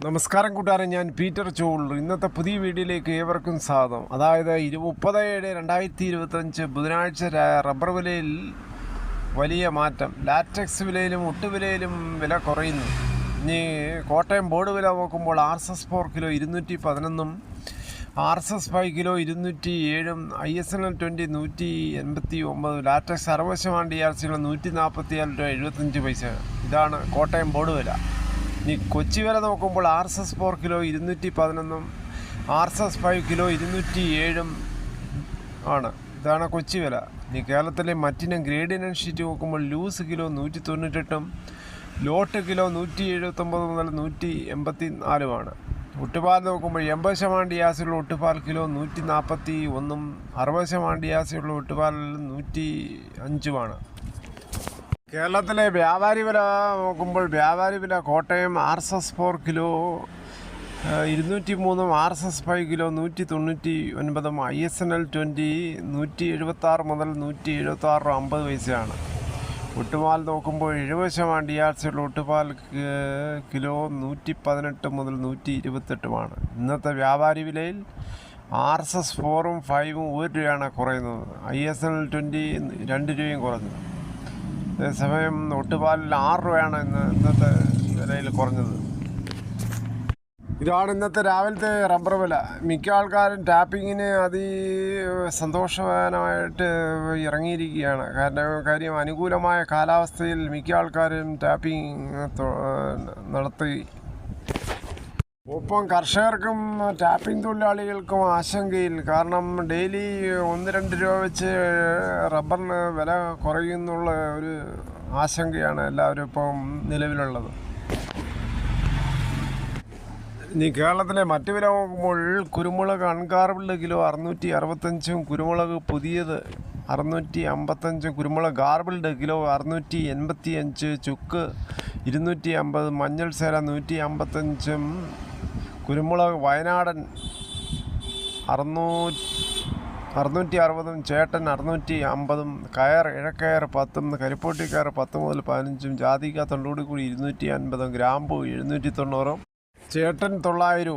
നമസ്കാരം കൂട്ടുകാരെ, ഞാൻ പീറ്റർ ചോൾ. ഇന്നത്തെ പുതിയ വീഡിയോയിലേക്ക് ഏവർക്കും സ്വാഗതം. അതായത് 30/7/2025 ബുധനാഴ്ച റബ്ബർ വിലയിൽ വലിയ മാറ്റം. ലാറ്റക്സ് വിലയിലും ഒട്ടുവിലയിലും വില കുറയുന്നു. ഇനി കോട്ടയം ബോർഡ് വില നോക്കുമ്പോൾ RSS 4 kilo 211, RSS 5 kilo 207, ISNL 20 189, latex 60% DRC 144 രൂപ 75 പൈസ. ഇതാണ് കോട്ടയം ബോർഡ് വില. ഇനി കൊച്ചി വില നോക്കുമ്പോൾ RSS 4 കിലോ 211, RSS 5 കിലോ 207 ആണ്. ഇതാണ് കൊച്ചി വില. ഇനി കേരളത്തിലെ മറ്റിനം ഗ്രേഡിയൻ ഷീറ്റ് നോക്കുമ്പോൾ ലൂസ് കിലോ 198, ലോട്ട് കിലോ 179 മുതൽ 184 ഒട്ടുപാൽ നോക്കുമ്പോൾ 80% ഡിയാസിയുള്ള ഒട്ടുപാൽ കിലോ 141, 60% ഡിയാസിയുള്ള ഒട്ടുപാൽ 105 കേരളത്തിലെ വ്യാപാരി വില നോക്കുമ്പോൾ വ്യാപാരി വില Kottayam RSS 4 kilo 203, RSS 5 kilo 199, ISNL 20 176 മുതൽ 176 പൈസയാണ്. ഒട്ടുപാൽ നോക്കുമ്പോൾ 70% DRCയുള്ള ഒട്ടുപാൽ കിലോ 118 മുതൽ 128. ഇന്നത്തെ വ്യാപാരി വിലയിൽ RSS 4ഉം 5ഉം 1 രൂപയാണ് കുറയുന്നത്. ISNL 20 2 രൂപയും കുറഞ്ഞു. അതേസമയം ഒട്ടുപാലിൽ 6 രൂപയാണ് ഇന്നത്തെ വിലയിൽ കുറഞ്ഞത്. ഇതാണ് ഇന്നത്തെ രാവിലത്തെ റബ്ബർ വില. മിക്ക ആൾക്കാരും ടാപ്പിങ്ങിന് സന്തോഷവാനായിട്ട് ഇറങ്ങിയിരിക്കുകയാണ്. കാര്യം അനുകൂലമായ കാലാവസ്ഥയിൽ മിക്ക ആൾക്കാരും ടാപ്പിംഗ് നടത്തി. ഒപ്പം കർഷകർക്കും ടാപ്പിംഗ് തൊഴിലാളികൾക്കും ആശങ്കയിൽ. കാരണം ഡെയിലി 1-2 രൂപ വെച്ച് റബ്ബറിന് വില കുറയുന്നുള്ള ഒരു ആശങ്കയാണ് എല്ലാവരും ഇപ്പം നിലവിലുള്ളത്. ഇനി കേരളത്തിലെ മറ്റു വില നോക്കുമ്പോൾ കുരുമുളക് അൺഗാർബിൾഡ് കിലോ 665, കുരുമുളക് പുതിയത് 655, കുരുമുളക് ഗാർബിൾഡ് കിലോ 685, ചുക്ക് 250, മഞ്ഞൾ സേല 155, കുരുമുളക് വയനാടൻ 660, ചേട്ടൻ 650, കയർ ഇഴക്കയർ 10, കരിപ്പോട്ടിക്കയർ 10 മുതൽ 15, ജാതിക്ക തൊണ്ടോടി കൂടി 250, ഗ്രാമ്പു 790, ചേട്ടൻ 900.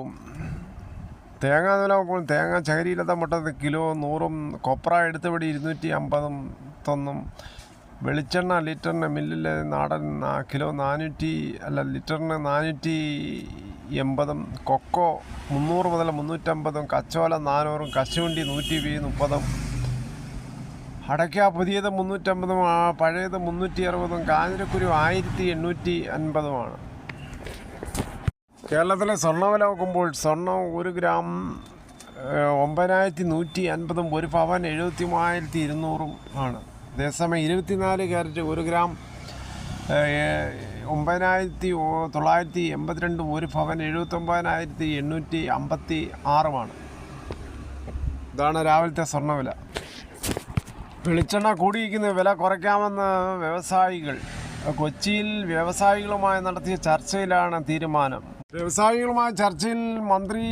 തേങ്ങ വില നോക്കുമ്പോൾ തേങ്ങ ചകരിയിലത്തെ മുട്ട കിലോ 100, കൊപ്ര എടുത്തപടി 251, വെളിച്ചെണ്ണ ലിറ്ററിന് മില്ലിലെ നാടൻ കിലോ ലിറ്ററിന് 480, കൊക്കോ 300 മുതൽ 350, കച്ചോല 400, കശുവണ്ടി 130, അടയ്ക്ക പുതിയത് 350, പഴയത് 360, കാഞ്ഞിരക്കുരു 1850. കേരളത്തിലെ സ്വർണ്ണവില നോക്കുമ്പോൾ സ്വർണം 1 ഗ്രാം 9150, 1 പവൻ 73,200 അതേസമയം 24 ക്യാരറ്റ് 1 ഗ്രാം 9982, 1 പവൻ 79,856. ഇതാണ് രാവിലത്തെ സ്വർണ്ണവില. വെളിച്ചെണ്ണ കൂടിയിരിക്കുന്ന വില കുറയ്ക്കാമെന്ന് വ്യവസായികൾ. കൊച്ചിയിൽ വ്യവസായികളുമായി നടത്തിയ ചർച്ചയിലാണ് തീരുമാനം. വ്യവസായികളുമായ ചർച്ചയിൽ മന്ത്രി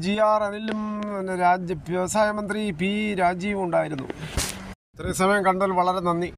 GR അനിലും വ്യവസായ മന്ത്രി P രാജീവും ഉണ്ടായിരുന്നു. ഇത്രയും സമയം കണ്ടതിൽ വളരെ നന്ദി.